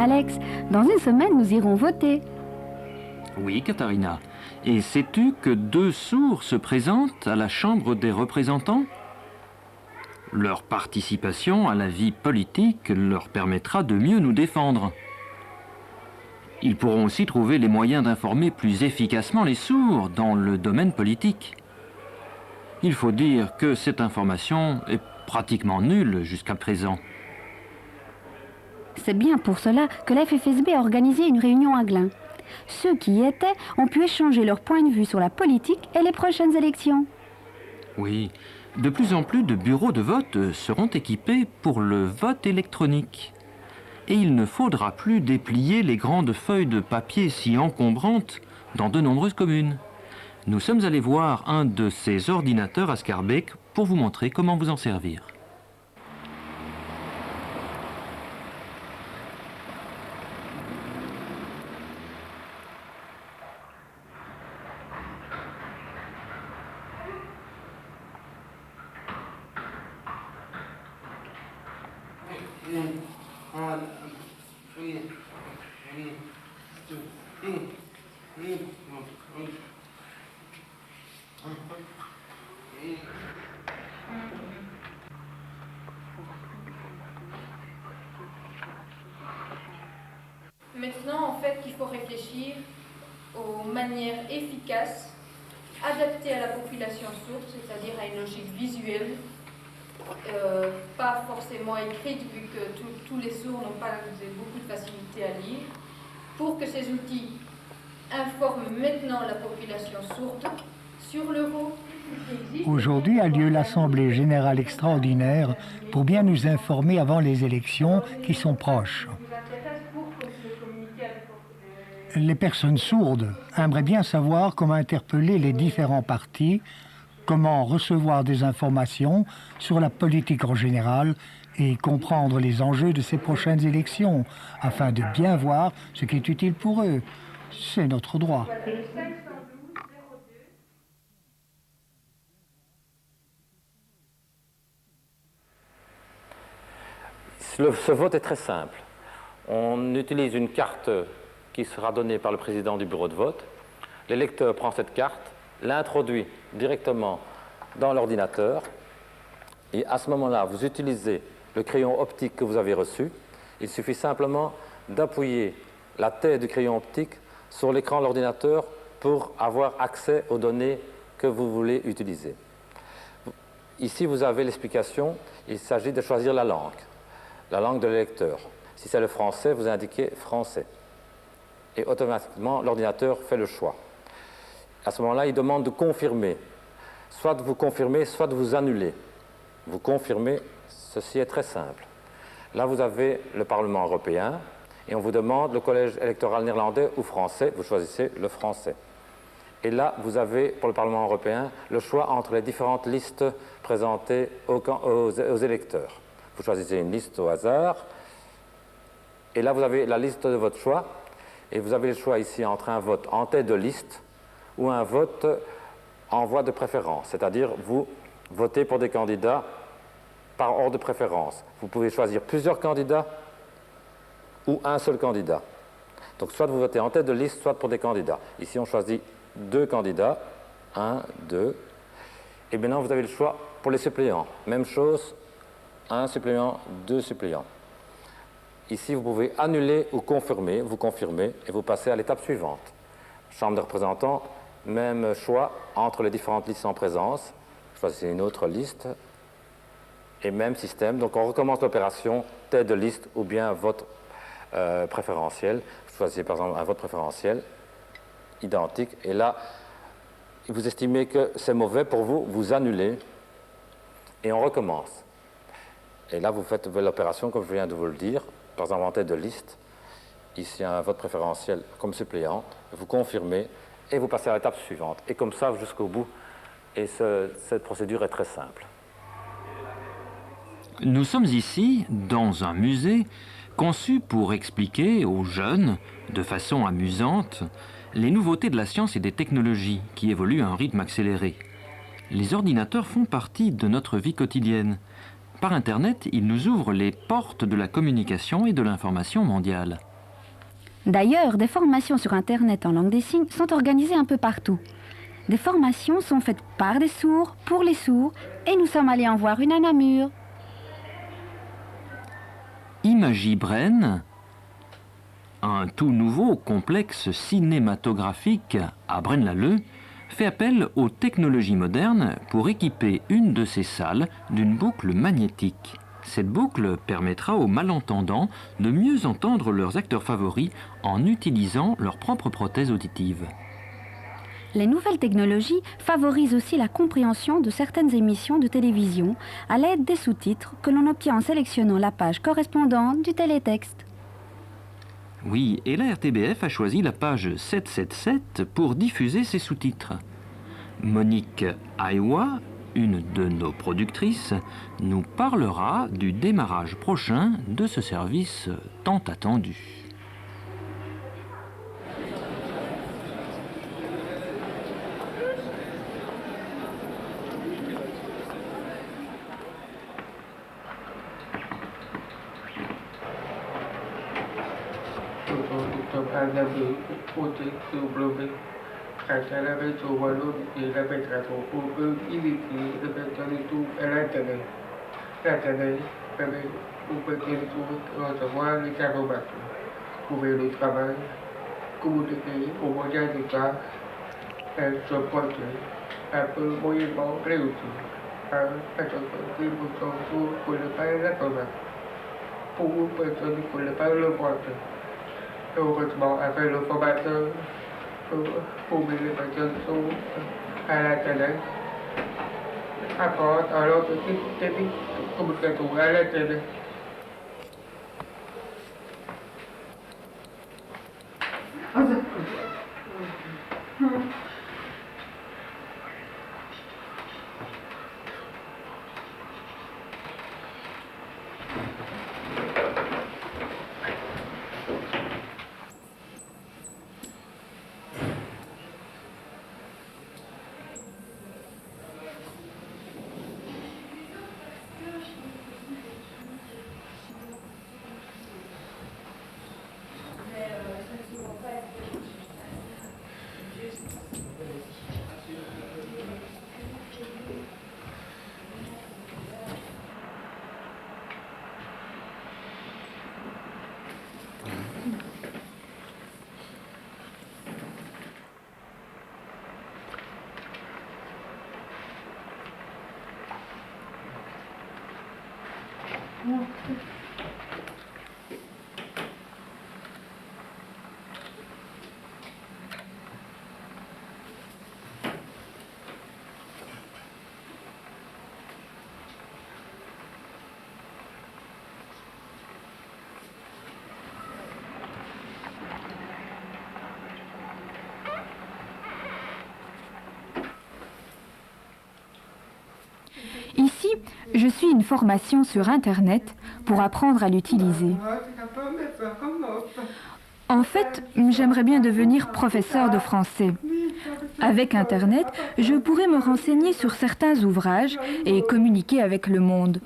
Alex, dans une semaine, nous irons voter. Oui, Katharina. Et sais-tu que 2 sourds se présentent à la Chambre des représentants? Leur participation à la vie politique leur permettra de mieux nous défendre. Ils pourront aussi trouver les moyens d'informer plus efficacement les sourds dans le domaine politique. Il faut dire que cette information est pratiquement nulle jusqu'à présent. C'est bien pour cela que la FFSB a organisé une réunion à Glun. Ceux qui y étaient ont pu échanger leur point de vue sur la politique et les prochaines élections. Oui, de plus en plus de bureaux de vote seront équipés pour le vote électronique. Et il ne faudra plus déplier les grandes feuilles de papier si encombrantes dans de nombreuses communes. Nous sommes allés voir un de ces ordinateurs à Schaerbeek pour vous montrer comment vous en servir. Maintenant, en fait, il faut réfléchir aux manières efficaces, adaptées à la population sourde, c'est-à-dire à une logique visuelle, pas forcément écrite, vu que tous les sourds n'ont pas beaucoup de facilité à lire, pour que ces outils informent maintenant la population sourde sur l'euro. Aujourd'hui a lieu l'Assemblée générale extraordinaire pour bien nous informer avant les élections qui sont proches. Les personnes sourdes aimeraient bien savoir comment interpeller les différents partis, comment recevoir des informations sur la politique en général et comprendre les enjeux de ces prochaines élections, afin de bien voir ce qui est utile pour eux. C'est notre droit. Ce vote est très simple. On utilise une carte qui sera donnée par le président du bureau de vote. L'électeur prend cette carte, l'introduit directement dans l'ordinateur et à ce moment-là, vous utilisez le crayon optique que vous avez reçu. Il suffit simplement d'appuyer la tête du crayon optique sur l'écran de l'ordinateur pour avoir accès aux données que vous voulez utiliser. Ici, vous avez l'explication. Il s'agit de choisir la langue de l'électeur. Si c'est le français, vous indiquez français. Et automatiquement, l'ordinateur fait le choix. À ce moment-là, il demande de confirmer. Soit vous confirmez, soit vous annulez. Vous confirmez, ceci est très simple. Là, vous avez le Parlement européen et on vous demande le collège électoral néerlandais ou français. Vous choisissez le français. Et là, vous avez, pour le Parlement européen, le choix entre les différentes listes présentées aux électeurs. Vous choisissez une liste au hasard. Et là, vous avez la liste de votre choix. Et vous avez le choix ici entre un vote en tête de liste ou un vote en voie de préférence. C'est-à-dire, vous votez pour des candidats par ordre de préférence. Vous pouvez choisir plusieurs candidats ou un seul candidat. Donc, soit vous votez en tête de liste, soit pour des candidats. Ici, on choisit 2 candidats. 1, 2. Et maintenant, vous avez le choix pour les suppléants. Même chose, 1 suppléant, 2 suppléants. Ici, vous pouvez annuler ou confirmer. Vous confirmez et vous passez à l'étape suivante. Chambre des représentants, même choix entre les différentes listes en présence. Choisissez une autre liste et même système. Donc, on recommence l'opération tête de liste ou bien vote préférentiel. Choisissez par exemple un vote préférentiel identique. Et là, vous estimez que c'est mauvais pour vous, vous annulez et on recommence. Et là, vous faites l'opération comme je viens de vous le dire. Par exemple, en tête de liste, ici un vote préférentiel comme suppléant, vous confirmez et vous passez à l'étape suivante. Et comme ça jusqu'au bout. Et cette procédure est très simple. Nous sommes ici dans un musée conçu pour expliquer aux jeunes, de façon amusante, les nouveautés de la science et des technologies qui évoluent à un rythme accéléré. Les ordinateurs font partie de notre vie quotidienne. Par Internet, ils nous ouvrent les portes de la communication et de l'information mondiale. D'ailleurs, des formations sur Internet en langue des signes sont organisées un peu partout. Des formations sont faites par des sourds, pour les sourds, et nous sommes allés en voir une à Namur. Imagibren, un tout nouveau complexe cinématographique à Braine-l'Alleud, fait appel aux technologies modernes pour équiper une de ses salles d'une boucle magnétique. Cette boucle permettra aux malentendants de mieux entendre leurs acteurs favoris en utilisant leur propre prothèse auditive. Les nouvelles technologies favorisent aussi la compréhension de certaines émissions de télévision à l'aide des sous-titres que l'on obtient en sélectionnant la page correspondante du télétexte. Oui, et la RTBF a choisi la page 777 pour diffuser ses sous-titres. Monique Aïwa, une de nos productrices, nous parlera du démarrage prochain de ce service tant attendu. Trouver le travail, communiquer au moyen de ça, se porter un peu moyennement réussi. Un personne qui ne connaît pas exactement. Pour une personne qui ne connaît pas le français. Heureusement, avec le formateur, pour les personnes qui sont à la télé, apporte alors petite technique de communication à la télé. Ici, je suis une formation sur Internet pour apprendre à l'utiliser. En fait, j'aimerais bien devenir professeur de français. Avec Internet, je pourrais me renseigner sur certains ouvrages et communiquer avec le monde.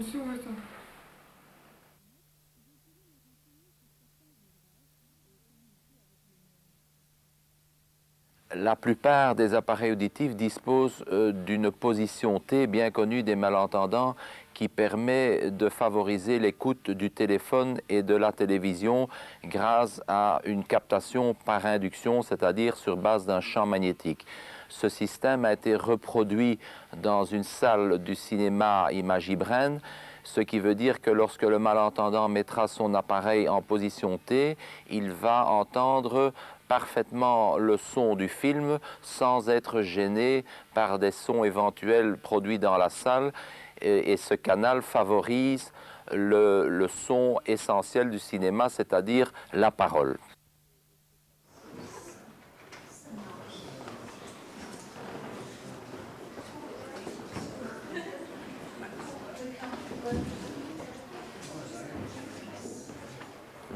La plupart des appareils auditifs disposent d'une position T bien connue des malentendants qui permet de favoriser l'écoute du téléphone et de la télévision grâce à une captation par induction, c'est-à-dire sur base d'un champ magnétique. Ce système a été reproduit dans une salle du cinéma Imagibren, ce qui veut dire que lorsque le malentendant mettra son appareil en position T, il va entendre parfaitement le son du film sans être gêné par des sons éventuels produits dans la salle et ce canal favorise le son essentiel du cinéma, c'est-à-dire la parole.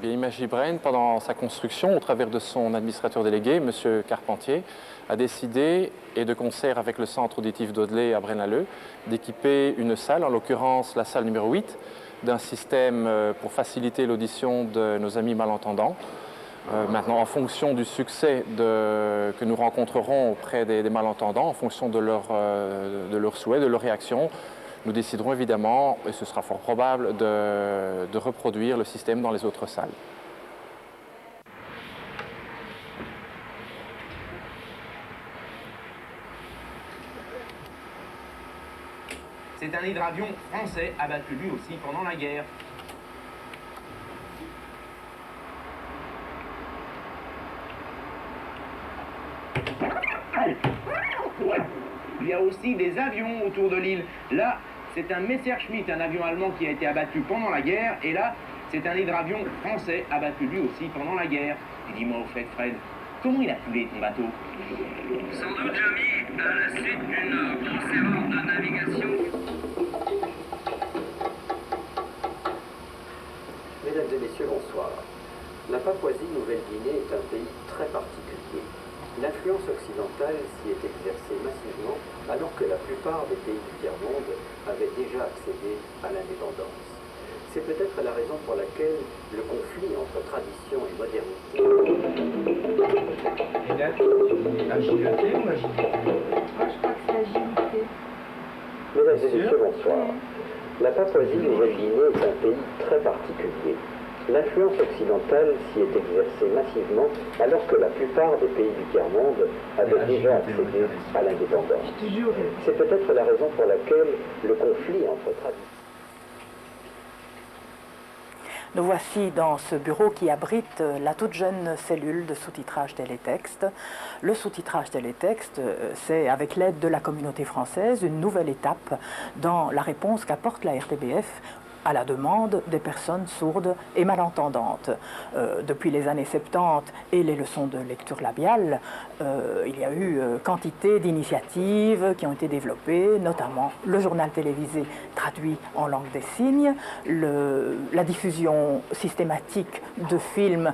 Imagibren, pendant sa construction, au travers de son administrateur délégué, M. Carpentier, a décidé, et de concert avec le centre auditif d'Audelais à Braine-l'Alleud, d'équiper une salle, en l'occurrence la salle numéro 8, d'un système pour faciliter l'audition de nos amis malentendants. Maintenant, en fonction du succès que nous rencontrerons auprès des malentendants, en fonction de leurs souhaits, de leurs réactions, nous déciderons évidemment, et ce sera fort probable, de reproduire le système dans les autres salles. C'est un hydravion français abattu lui aussi pendant la guerre. Il y a aussi des avions autour de l'île. Là, c'est un Messerschmitt, un avion allemand qui a été abattu pendant la guerre. Et là, c'est un hydravion français abattu lui aussi pendant la guerre. Et dis-moi au fait, Fred, comment il a coulé ton bateau? Sans doute, Jamie, à la suite d'une grosse erreur de navigation. Mesdames et messieurs, bonsoir. La Papouasie-Nouvelle-Guinée est un pays très particulier. L'influence occidentale s'y est exercée massivement alors que la plupart des pays du tiers-monde avaient déjà accédé à l'indépendance. C'est peut-être la raison pour laquelle le conflit entre tradition et modernité... Agilité ou agilité? Moi, je crois que c'est agilité. Mesdames et messieurs, bonsoir. La Papouasie-Nouvelle-Guinée est un pays très particulier. L'influence occidentale s'y est exercée massivement alors que la plupart des pays du tiers-monde avaient déjà accédé à l'indépendance. C'est peut-être la raison pour laquelle le conflit entre traditions... Nous voici dans ce bureau qui abrite la toute jeune cellule de sous-titrage télétexte. Le sous-titrage télétexte, c'est, avec l'aide de la communauté française, une nouvelle étape dans la réponse qu'apporte la RTBF à la demande des personnes sourdes et malentendantes. Depuis les années 70 et les leçons de lecture labiale, il y a eu quantité d'initiatives qui ont été développées, notamment le journal télévisé traduit en langue des signes, la diffusion systématique de films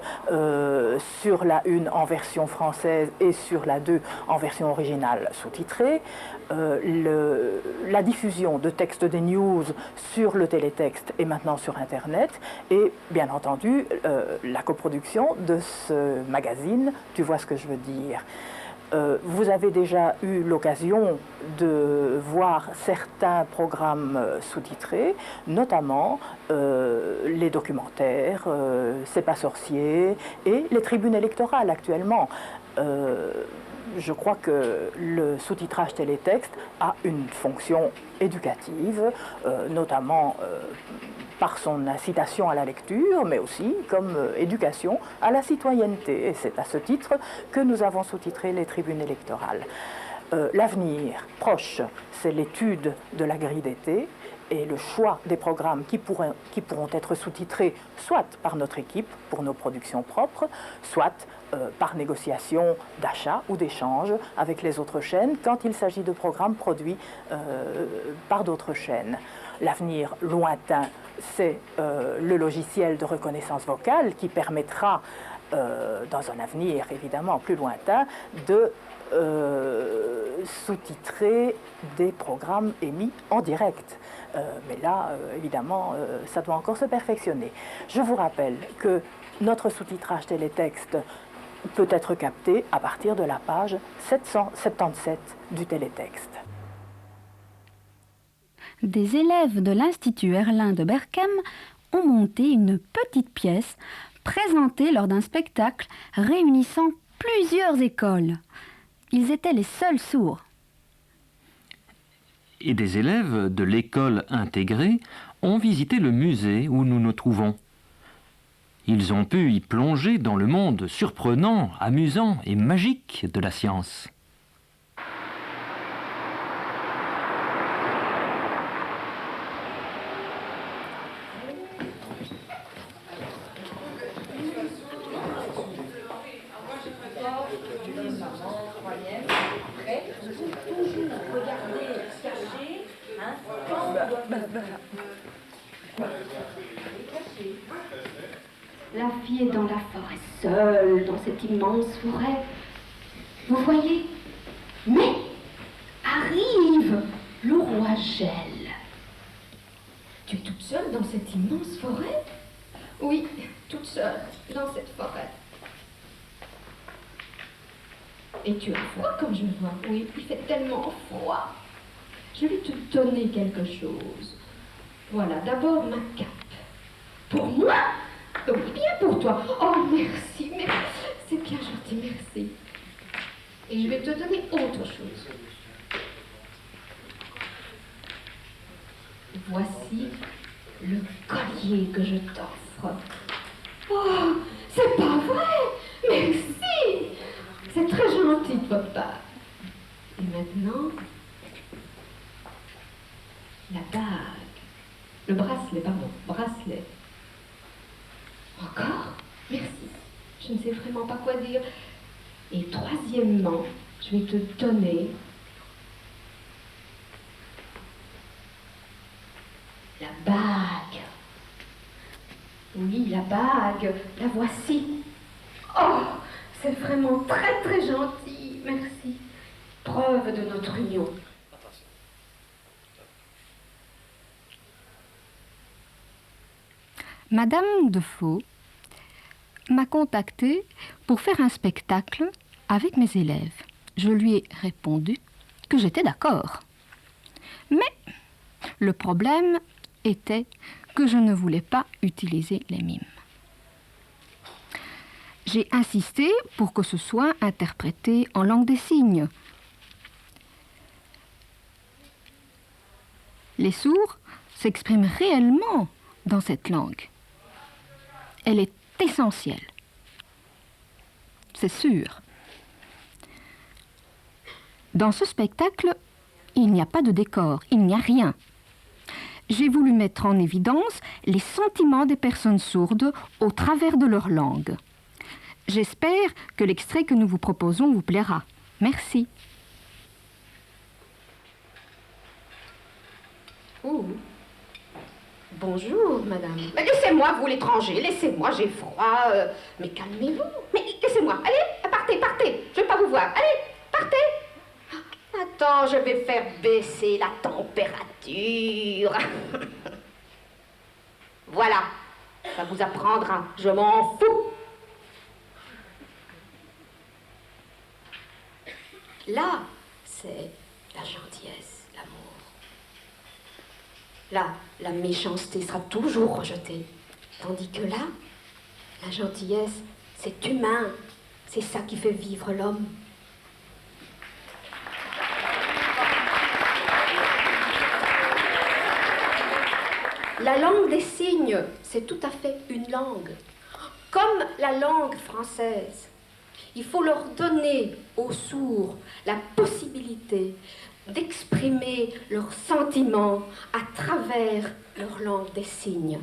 sur la 1 en version française et sur la 2 en version originale sous-titrée, la diffusion de textes des news sur le télétexte et maintenant sur Internet, et bien entendu la coproduction de ce magazine, tu vois ce que je veux dire. Vous avez déjà eu l'occasion de voir certains programmes sous-titrés, notamment les documentaires, C'est pas sorcier et les tribunes électorales actuellement. Je crois que le sous-titrage télétexte a une fonction éducative, notamment par son incitation à la lecture, mais aussi comme éducation à la citoyenneté. Et c'est à ce titre que nous avons sous-titré les tribunes électorales. L'avenir proche, c'est l'étude de la grille d'été et le choix des programmes qui pourront être sous-titrés soit par notre équipe pour nos productions propres, soit par négociation d'achat ou d'échange avec les autres chaînes quand il s'agit de programmes produits par d'autres chaînes. L'avenir lointain, c'est le logiciel de reconnaissance vocale qui permettra, dans un avenir évidemment plus lointain, de sous-titrer des programmes émis en direct. Mais là, évidemment, ça doit encore se perfectionner. Je vous rappelle que notre sous-titrage télétexte peut être capté à partir de la page 777 du télétexte. Des élèves de l'Institut Herlin de Berchem ont monté une petite pièce présentée lors d'un spectacle réunissant plusieurs écoles. Ils étaient les seuls sourds. Et des élèves de l'école intégrée ont visité le musée où nous nous trouvons. Ils ont pu y plonger dans le monde surprenant, amusant et magique de la science. La fille est dans la forêt, seule dans cette immense forêt. Vous voyez? Mais arrive le roi Gel. Tu es toute seule dans cette immense forêt? Oui, toute seule, dans cette forêt. Et tu as froid comme je vois. Oui, il fait tellement froid. Je vais te donner quelque chose. Voilà, d'abord ma cape. Pour moi? Oui, bien pour toi. Oh, merci, merci. C'est bien gentil, merci. Et je vais te donner autre chose. Voici le collier que je t'offre. Oh, c'est pas vrai! Merci! C'est très gentil de votre part. Et maintenant, la bague. Le bracelet, pardon, bracelet. Encore? Merci. Je ne sais vraiment pas quoi dire. Et troisièmement, je vais te donner la bague. Oui, la bague, la voici. Oh, c'est vraiment très très gentil, merci. Preuve de notre union. Madame Defoe m'a contactée pour faire un spectacle avec mes élèves. Je lui ai répondu que j'étais d'accord. Mais le problème était que je ne voulais pas utiliser les mimes. J'ai insisté pour que ce soit interprété en langue des signes. Les sourds s'expriment réellement dans cette langue. Elle est essentielle. C'est sûr. Dans ce spectacle, il n'y a pas de décor, il n'y a rien. J'ai voulu mettre en évidence les sentiments des personnes sourdes au travers de leur langue. J'espère que l'extrait que nous vous proposons vous plaira. Merci. Oh. Bonjour, madame. Mais laissez-moi, vous l'étranger, laissez-moi, j'ai froid. Mais calmez-vous. Mais laissez-moi, allez, partez, partez. Je ne veux pas vous voir. Allez, partez. Attends, je vais faire baisser la température. Voilà, ça vous apprendra, je m'en fous. Là, c'est la gentillesse, l'amour. Là, la méchanceté sera toujours rejetée. Tandis que là, la gentillesse, c'est humain. C'est ça qui fait vivre l'homme. La langue des signes, c'est tout à fait une langue. Comme la langue française. Il faut leur donner aux sourds la possibilité d'exprimer leurs sentiments à travers leur langue des signes.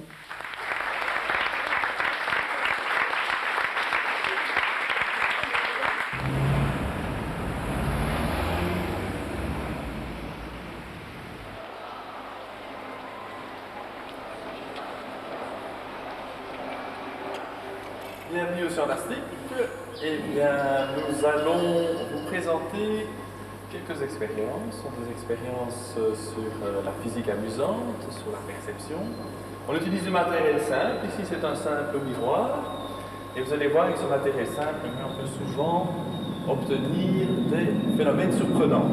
Bienvenue au Scientastique. Eh bien, nous allons vous présenter quelques expériences. Ce sont des expériences sur la physique amusante, sur la perception. On utilise du matériel simple. Ici, c'est un simple miroir. Et vous allez voir, avec ce matériel simple, on peut souvent obtenir des phénomènes surprenants.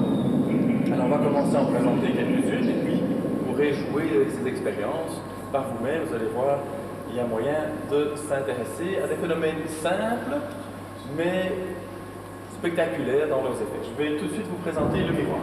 Alors, on va commencer à en présenter quelques-unes et puis vous pourrez jouer avec ces expériences par vous-même. Vous allez voir, il y a moyen de s'intéresser à des phénomènes simples, mais spectaculaires dans leurs effets. Je vais tout de suite vous présenter le miroir.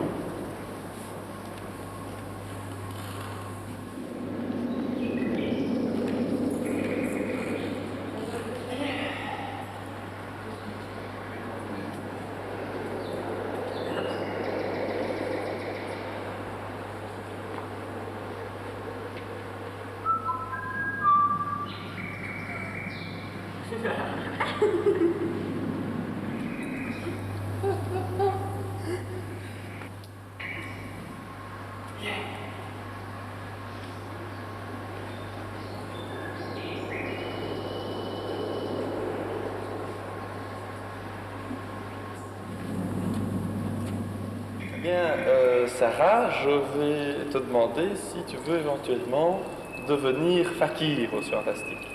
Bien, Sarah, je vais te demander si tu veux éventuellement devenir fakir au Scientastique.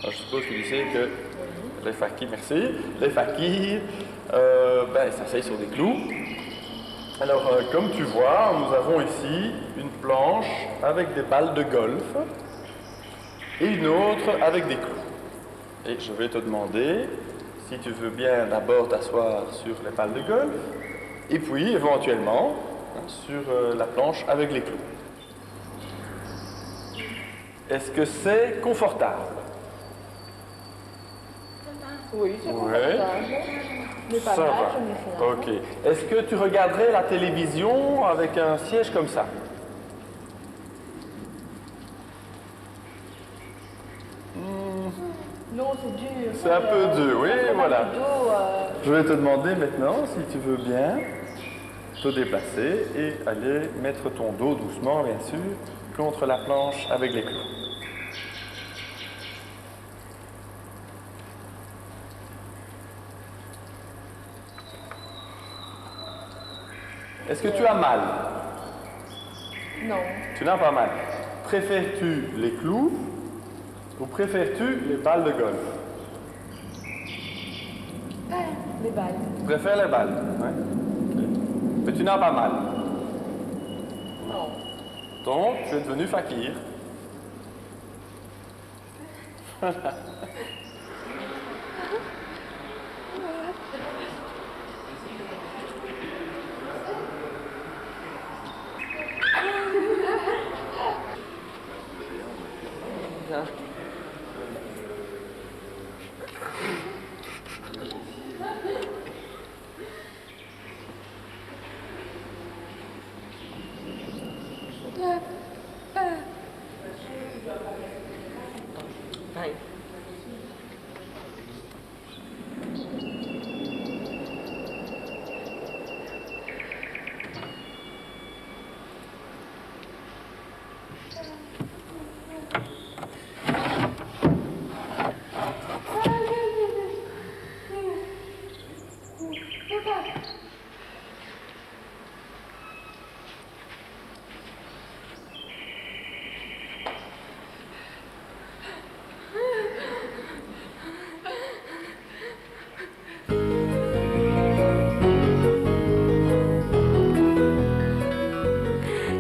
Alors, je suppose que tu sais que les fakis, merci, les fakis s'asseyent sur des clous. Alors, comme tu vois, nous avons ici une planche avec des balles de golf et une autre avec des clous. Et je vais te demander si tu veux bien d'abord t'asseoir sur les balles de golf et puis éventuellement sur la planche avec les clous. Est-ce que c'est confortable? Oui, c'est confortable. Mais pas Ça mal, va. je n'ai rien. Ok. Est-ce que tu regarderais la télévision avec un siège comme ça? Non, c'est dur. C'est un peu dur, oui, voilà. Le dos, Je vais te demander maintenant si tu veux bien te déplacer et aller mettre ton dos doucement, bien sûr, contre la planche avec les clous. Est-ce que tu as mal? non. Tu n'as pas mal. Préfères-tu les clous ou préfères-tu les balles de golf? Les balles. Tu préfères les balles, ouais. Mais tu n'as pas mal. Non. Donc, tu es devenu fakir.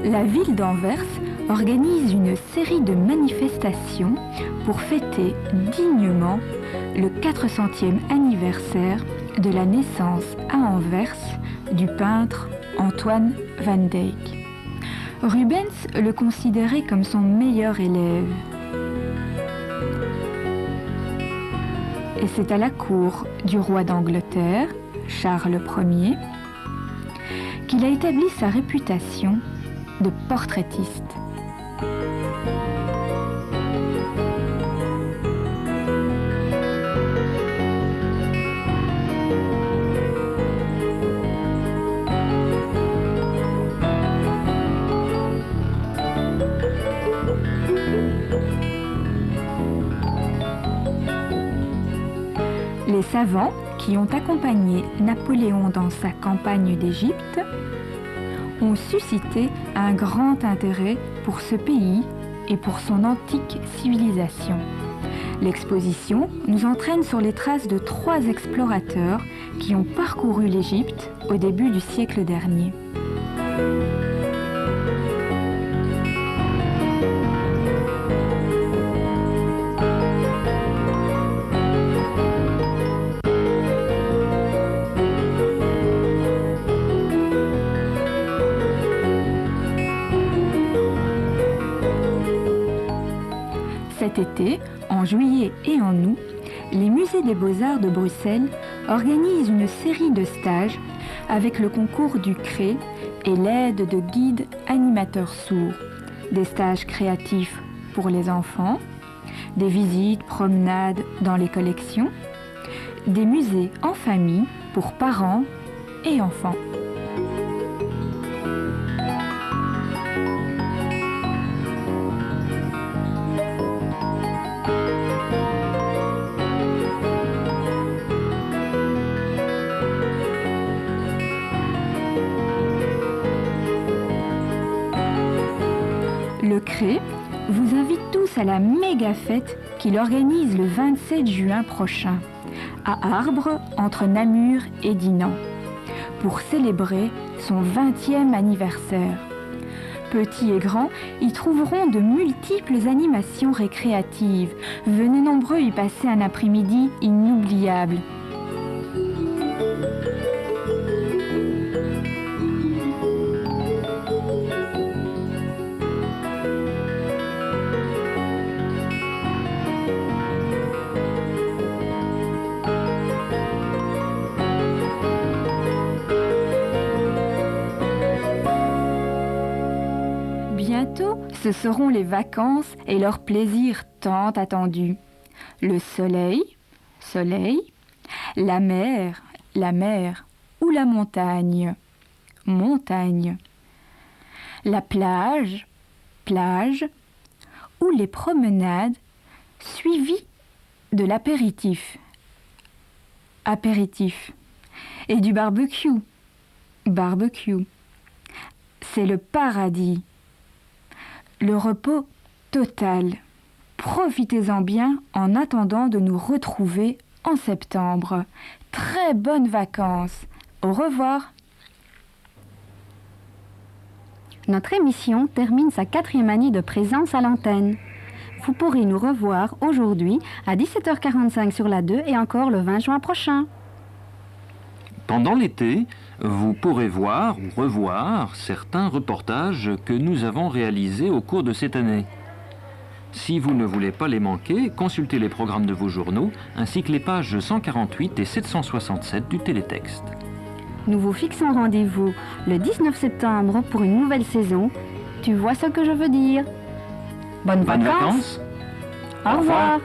La ville d'Anvers organise une série de manifestations pour fêter dignement le 400e anniversaire de la naissance à Anvers du peintre Antoine van Dyck. Rubens le considérait comme son meilleur élève. Et c'est à la cour du roi d'Angleterre, Charles Ier, qu'il a établi sa réputation de portraitiste. Les savants qui ont accompagné Napoléon dans sa campagne d'Égypte ont suscité un grand intérêt pour ce pays et pour son antique civilisation. L'exposition nous entraîne sur les traces de 3 explorateurs qui ont parcouru l'Égypte au début du siècle dernier. Cet été, en juillet et en août, les musées des Beaux-Arts de Bruxelles organisent une série de stages avec le concours du CRE et l'aide de guides animateurs sourds. Des stages créatifs pour les enfants, des visites, promenades dans les collections, des musées en famille pour parents et enfants. Le CRE, vous invite tous à la méga fête qu'il organise le 27 juin prochain, à Arbre, entre Namur et Dinan, pour célébrer son 20e anniversaire. Petits et grands y trouveront de multiples animations récréatives. Venez nombreux y passer un après-midi inoubliable. Bientôt, ce seront les vacances et leur plaisir tant attendu. Le soleil, la mer, ou la montagne, la plage, ou les promenades, suivies de l'apéritif, et du barbecue. C'est le paradis. Le repos total. Profitez-en bien en attendant de nous retrouver en septembre. Très bonnes vacances. Au revoir. Notre émission termine sa 4e année de présence à l'antenne. Vous pourrez nous revoir aujourd'hui à 17h45 sur la 2 et encore le 20 juin prochain. Pendant l'été, vous pourrez voir ou revoir certains reportages que nous avons réalisés au cours de cette année. Si vous ne voulez pas les manquer, consultez les programmes de vos journaux ainsi que les pages 148 et 767 du télétexte. Nous vous fixons rendez-vous le 19 septembre pour une nouvelle saison. Tu vois ce que je veux dire? Bonnes vacances. Au revoir.